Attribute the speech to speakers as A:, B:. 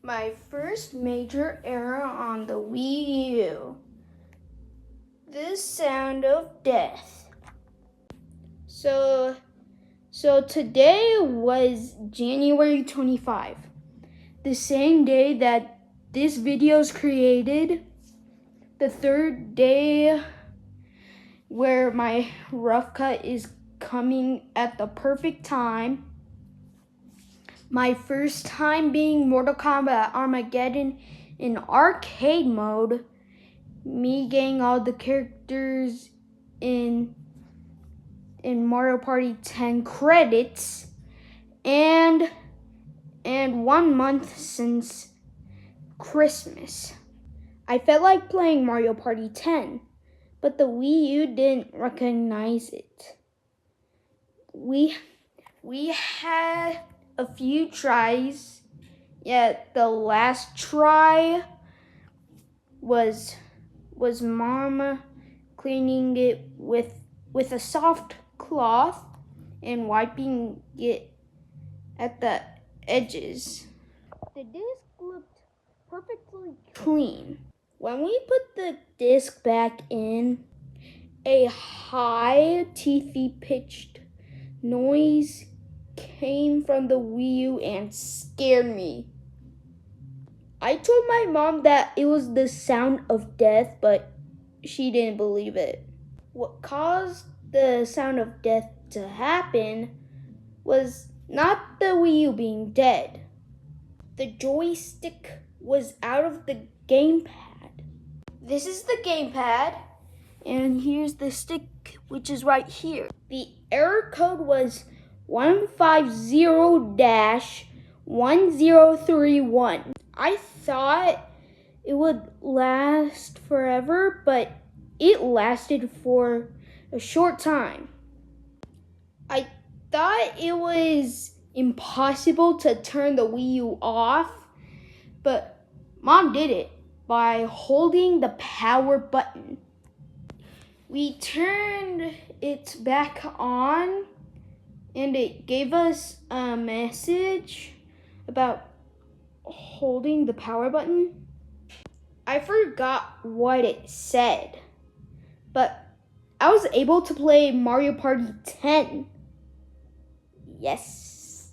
A: My first major error on the Wii U. The sound of death. So today was January 25, the same day that this video is created, the third day where my rough cut is coming at the perfect time. My first time being Mortal Kombat Armageddon in arcade mode, me getting all the characters in Mario Party 10 credits, and 1 month since Christmas. I felt like playing Mario Party 10, but the Wii U didn't recognize it. We had a few tries, yet the last try was Mom cleaning it with a soft cloth and wiping it at the edges. The disc looked perfectly clean. When we put the disc back in, a high, teethy pitched noise came from the Wii U and scared me. I told my mom that it was the sound of death, but she didn't believe it. What caused the sound of death to happen was not the Wii U being dead. The joystick was out of the gamepad. This is the gamepad, and here's the stick, which is right here. The error code was 150-1031. I thought it would last forever, but it lasted for a short time. I thought it was impossible to turn the Wii U off, but Mom did it by holding the power button. We turned it back on, and it gave us a message about holding the power button. I forgot what it said, but I was able to play Mario Party 10. Yes!